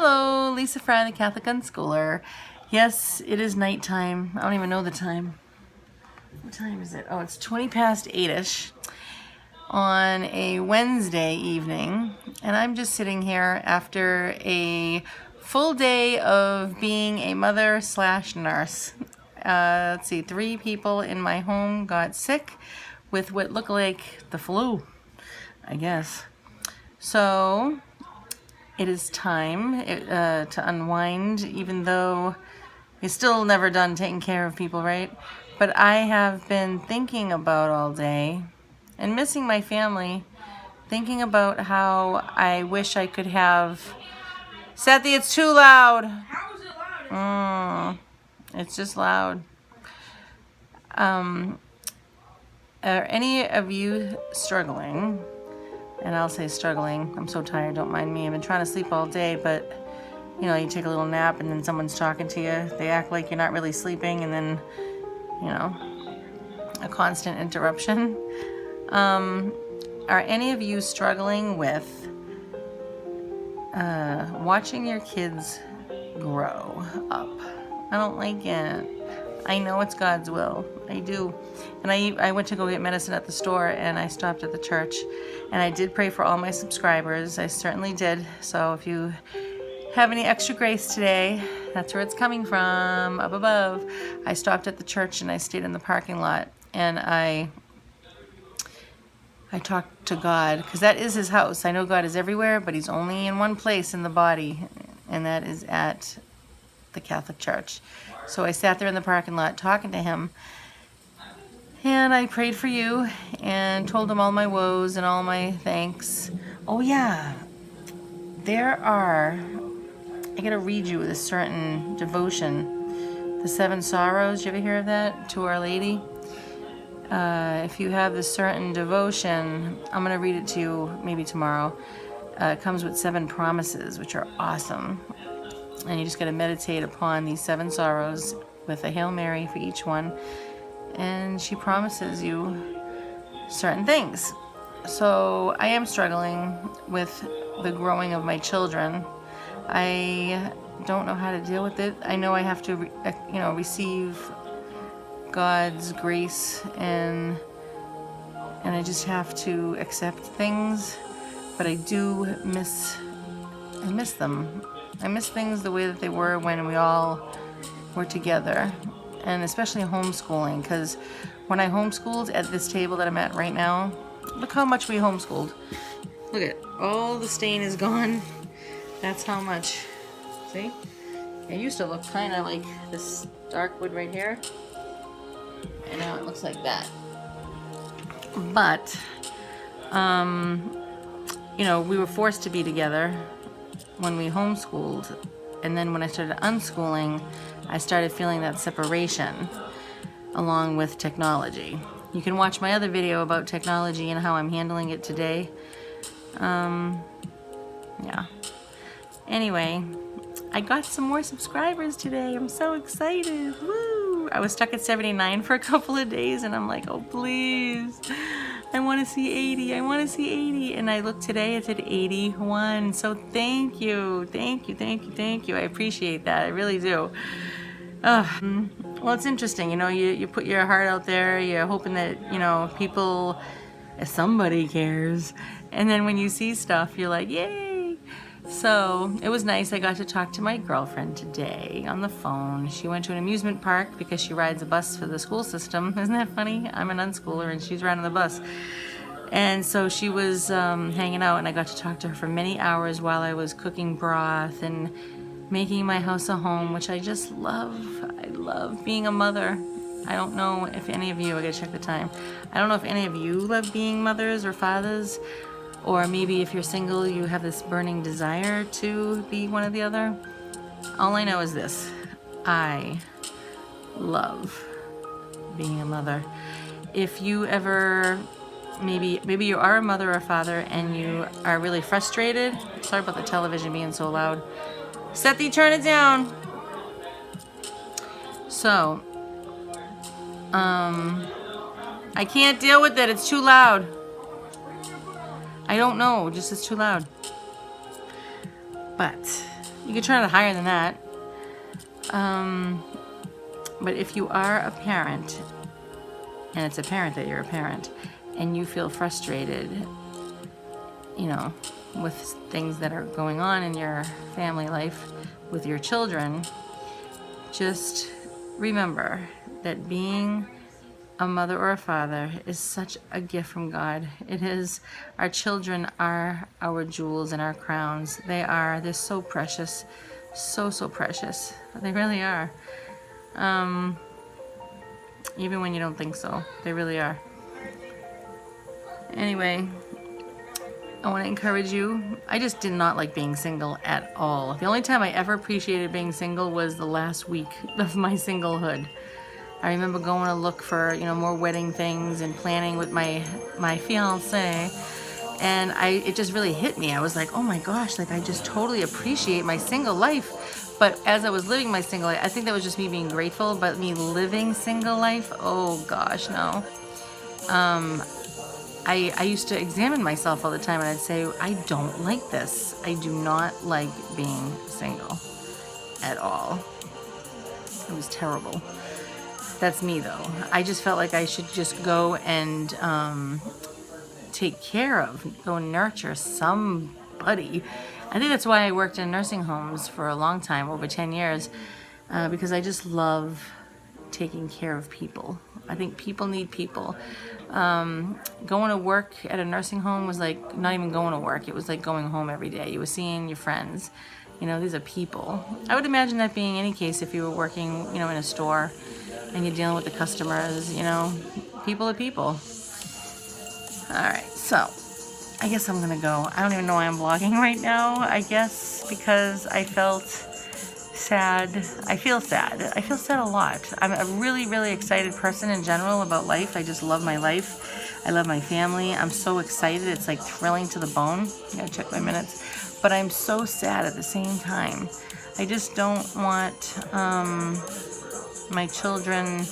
Hello, Lisa Fry, the Catholic Unschooler. Yes, it is nighttime. I don't even know the time. What time is it? Oh, it's 20 past 8-ish on a Wednesday evening. And I'm just sitting here after a full day of being a mother slash nurse. Let's see, 3 people in my home got sick with what looked like the flu, I guess. So it is time to unwind, even though you're still never done taking care of people, right? But I have been thinking about all day and missing my family, thinking about how I wish I could have... Sethi, it's too loud. How is it loud? It's just loud. Are any of you struggling? And I'll say struggling. I'm so tired, don't mind me. I've been trying to sleep all day, but you know, you take a little nap and then someone's talking to you. They act like you're not really sleeping, and then, you know, a constant interruption. Are any of you struggling with watching your kids grow up? I don't like it. I know it's God's will. I do. And I went to go get medicine at the store, and I stopped at the church, and I did pray for all my subscribers. I certainly did. So if you have any extra grace today, that's where it's coming from, up above. I stopped at the church and I stayed in the parking lot, and I talked to God, because that is his house. I know God is everywhere, but he's only in one place in the body, and that is at the Catholic Church. So I sat there in the parking lot talking to him, and I prayed for you and told him all my woes and all my thanks. Oh yeah, I gotta read you a certain devotion, the 7 Sorrows. You ever hear of that? To Our Lady. If you have this certain devotion, I'm gonna read it to you maybe tomorrow. It comes with 7 promises, which are awesome. And you just got to meditate upon these 7 sorrows with a Hail Mary for each one. And she promises you certain things. So I am struggling with the growing of my children. I don't know how to deal with it. I know I have to, receive God's grace, and I just have to accept things. But I do miss them. I miss things the way that they were when we all were together, and especially homeschooling, because when I homeschooled at this table that I'm at right now, look how much we homeschooled. Look at all the stain is gone. That's how much. See? It used to look kind of like this dark wood right here, and now it looks like that. But, we were forced to be together when we homeschooled, and then when I started unschooling, I started feeling that separation along with technology. You can watch my other video about technology and how I'm handling it today. Yeah. Anyway, I got some more subscribers today. I'm so excited. Woo! I was stuck at 79 for a couple of days, and I'm like, oh please, I want to see 80. I want to see 80. And I looked today, it's at 81. So thank you. I appreciate that. I really do. Well, it's interesting. You put your heart out there. You're hoping that, people, somebody cares. And then when you see stuff, you're like, yay. So it was nice. I got to talk to my girlfriend today on the phone. She went to an amusement park because she rides a bus for the school system. Isn't that funny? I'm an unschooler and she's riding the bus. And so she was hanging out, and I got to talk to her for many hours while I was cooking broth and making my house a home, which I just love. I love being a mother. I don't know if any of you, I gotta check the time. I don't know if any of you love being mothers or fathers, or maybe if you're single, you have this burning desire to be one or the other. All I know is this: I love being a mother. If you ever, maybe you are a mother or a father and you are really frustrated. Sorry about the television being so loud. Sethi, turn it down. So, I can't deal with it. It's too loud. I don't know, just it's too loud. But You could try it higher than that. But if you are a parent, and it's apparent that you're a parent, and you feel frustrated, you know, with things that are going on in your family life with your children, just remember that being a mother or a father is such a gift from God. It is. Our children are our jewels and our crowns. They're so precious. So precious. They really are. Even when you don't think so. They really are. Anyway, I want to encourage you. I just did not like being single at all. The only time I ever appreciated being single was the last week of my singlehood. I remember going to look for, more wedding things and planning with my fiance, and it just really hit me. I was like, oh my gosh, like I just totally appreciate my single life. But as I was living my single life, I think that was just me being grateful, but me living single life, oh gosh, no. I used to examine myself all the time, and I'd say, I don't like this. I do not like being single at all. It was terrible. That's me though. I just felt like I should just go and take care of, go nurture somebody. I think that's why I worked in nursing homes for a long time, over 10 years, because I just love taking care of people. I think people need people. Going to work at a nursing home was like not even going to work. It was like going home every day. You were seeing your friends. These are people. I would imagine that being any case if you were working, in a store and you're dealing with the customers, people are people. All right, so I guess I'm gonna go. I don't even know why I'm vlogging right now. I guess because I felt sad. I feel sad. I feel sad a lot. I'm a really, really excited person in general about life. I just love my life. I love my family. I'm so excited. It's like thrilling to the bone. I gotta check my minutes. But I'm so sad at the same time. I just don't want my children.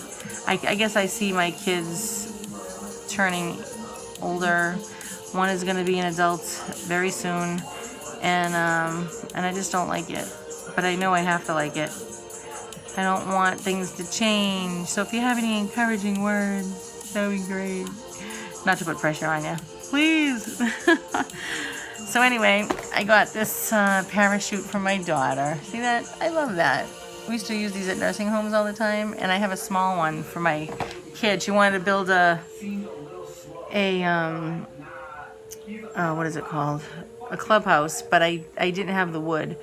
I guess I see my kids turning older. One is going to be an adult very soon, and I just don't like it. But I know I have to like it. I don't want things to change. So if you have any encouraging words, that would be great. Not to put pressure on you, please. So anyway, I got this parachute from my daughter. See that? I love that. We used to use these at nursing homes all the time, and I have a small one for my kid. She wanted to build what is it called? A clubhouse, but I didn't have the wood.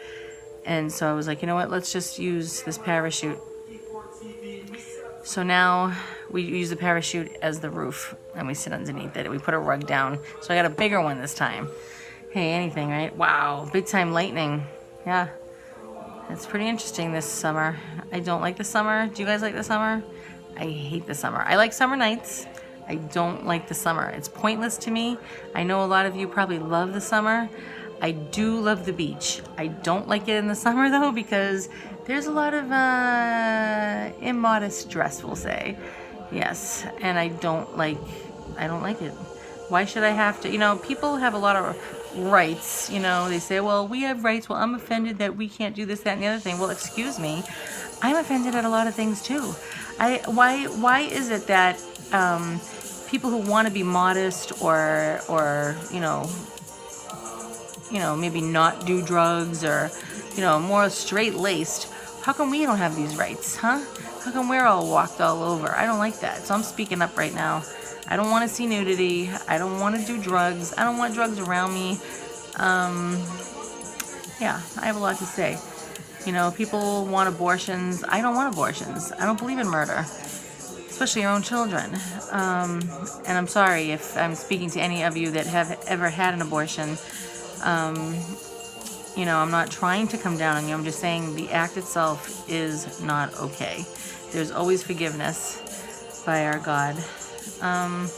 And so I was like, you know what, let's just use this parachute. So now we use the parachute as the roof, and we sit underneath it. We put a rug down. So I got a bigger one this time. Hey, anything, right? Wow, big time lightning. Yeah, it's pretty interesting this summer. I don't like the summer. Do you guys like the summer? I hate the summer. I like summer nights. I don't like the summer. It's pointless to me. I know a lot of you probably love the summer. I do love the beach. I don't like it in the summer though, because there's a lot of immodest dress, we'll say. Yes, and I don't like it. Why should I have to? People have a lot of rights. They say, well, we have rights. Well, I'm offended that we can't do this, that, and the other thing. Well, excuse me. I'm offended at a lot of things too. Why is it that people who want to be modest or maybe not do drugs or, more straight-laced, how come we don't have these rights, huh? How come we're all walked all over? I don't like that. So I'm speaking up right now. I don't want to see nudity. I don't want to do drugs. I don't want drugs around me. Yeah, I have a lot to say. People want abortions. I don't want abortions. I don't believe in murder, especially your own children. And I'm sorry if I'm speaking to any of you that have ever had an abortion. I'm not trying to come down on you. I'm just saying the act itself is not okay. There's always forgiveness by our God. I'm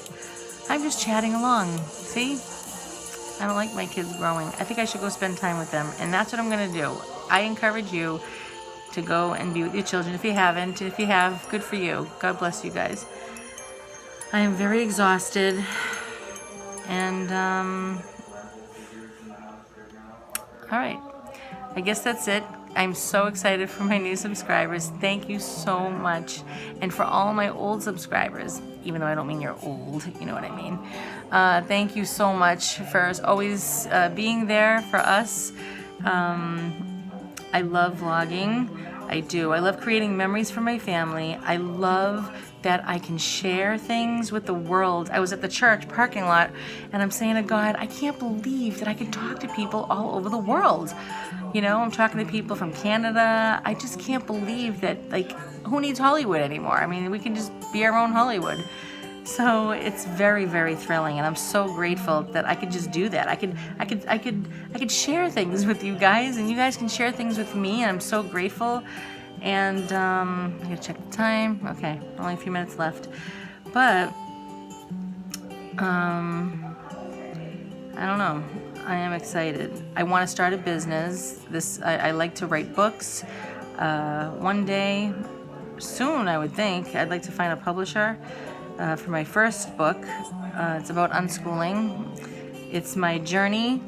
just chatting along. See? I don't like my kids growing. I think I should go spend time with them. And that's what I'm going to do. I encourage you to go and be with your children. If you haven't, if you have, good for you. God bless you guys. I am very exhausted. And, all right. I guess that's it. I'm so excited for my new subscribers. Thank you so much. And for all my old subscribers, even though I don't mean you're old, you know what I mean. Thank you so much for always being there for us. I love vlogging. I do. I love creating memories for my family. I love that I can share things with the world. I was at the church parking lot and I'm saying to God, I can't believe that I can talk to people all over the world. You know, I'm talking to people from Canada. I just can't believe that, like, who needs Hollywood anymore? I mean, we can just be our own Hollywood. So it's very, very thrilling, and I'm so grateful that I could just do that. I could share things with you guys, and you guys can share things with me, and I'm so grateful. And I gotta check the time. Okay, only a few minutes left, but I don't know. I am excited. I want to start a business. I like to write books. One day, soon, I would think, I'd like to find a publisher for my first book. It's about unschooling. It's my journey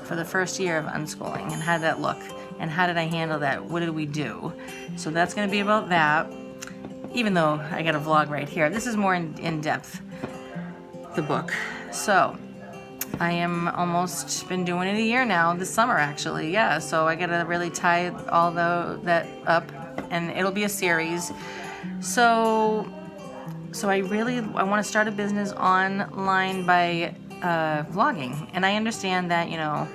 for the first year of unschooling, and how did that look, and how did I handle that? What did we do? So that's going to be about that. Even though I got a vlog right here, this is more in depth, the book. So I am almost been doing it a year now, this summer actually, yeah. So I gotta really tie all that up, and it'll be a series. So I want to start a business online by vlogging, and I understand that, you know,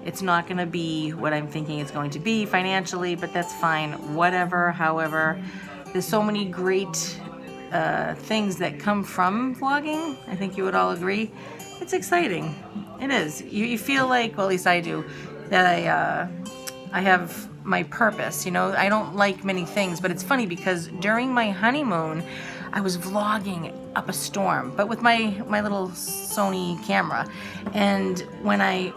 it's not going to be what I'm thinking it's going to be financially, but that's fine, whatever. However, there's so many great things that come from vlogging. I think you would all agree. It's exciting. It is. You feel like, well, at least I do, that I have my purpose. You know, I don't like many things, but it's funny because during my honeymoon, I was vlogging up a storm, but with my little Sony camera. And when I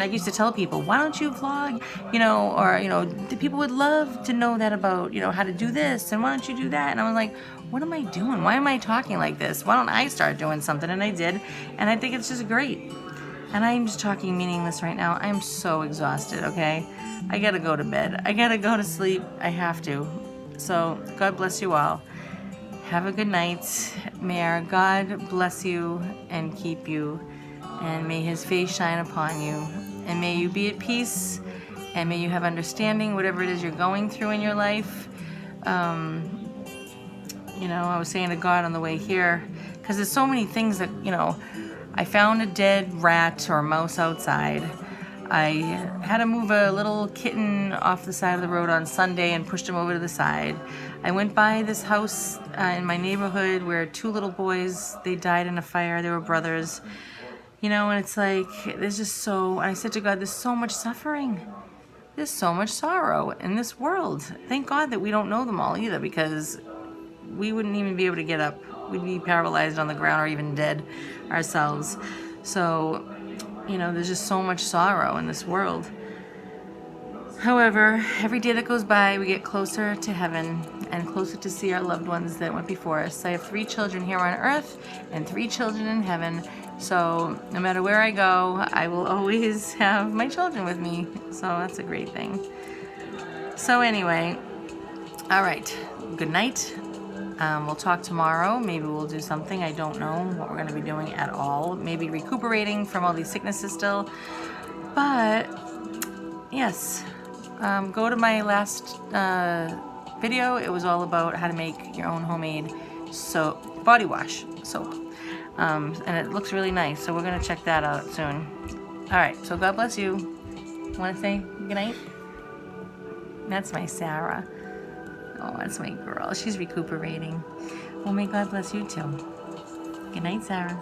used to tell people, why don't you vlog, you know, or, you know, the people would love to know that about, you know, how to do this, and why don't you do that? And I was like, what am I doing? Why am I talking like this? Why don't I start doing something? And I did, and I think it's just great. And I'm just talking meaningless right now. I'm so exhausted, okay? I gotta go to bed. I gotta go to sleep. I have to. So, God bless you all. Have a good night. May our God bless you and keep you, and may His face shine upon you, and may you be at peace, and may you have understanding whatever it is you're going through in your life. You know, I was saying to God on the way here, because there's so many things that, you know, I found a dead rat or mouse outside. I had to move a little kitten off the side of the road on Sunday and pushed him over to the side. I went by this house in my neighborhood where two little boys, they died in a fire. They were brothers. You know, and it's like, there's just so, I said to God, there's so much suffering. There's so much sorrow in this world. Thank God that we don't know them all either, because we wouldn't even be able to get up. We'd be paralyzed on the ground or even dead ourselves. So, you know, there's just so much sorrow in this world. However, every day that goes by, we get closer to heaven and closer to see our loved ones that went before us. I have 3 children here on earth and 3 children in heaven. So no matter where I go, I will always have my children with me. So that's a great thing. So anyway, all right, good night. We'll talk tomorrow. Maybe we'll do something. I don't know what we're going to be doing at all. Maybe recuperating from all these sicknesses still. But yes, go to my last video. It was all about how to make your own homemade soap, body wash soap. And it looks really nice. So we're going to check that out soon. All right. So God bless you. Want to say good night? That's my Sarah. Oh, that's my girl. She's recuperating. Well, may God bless you too. Good night, Sarah.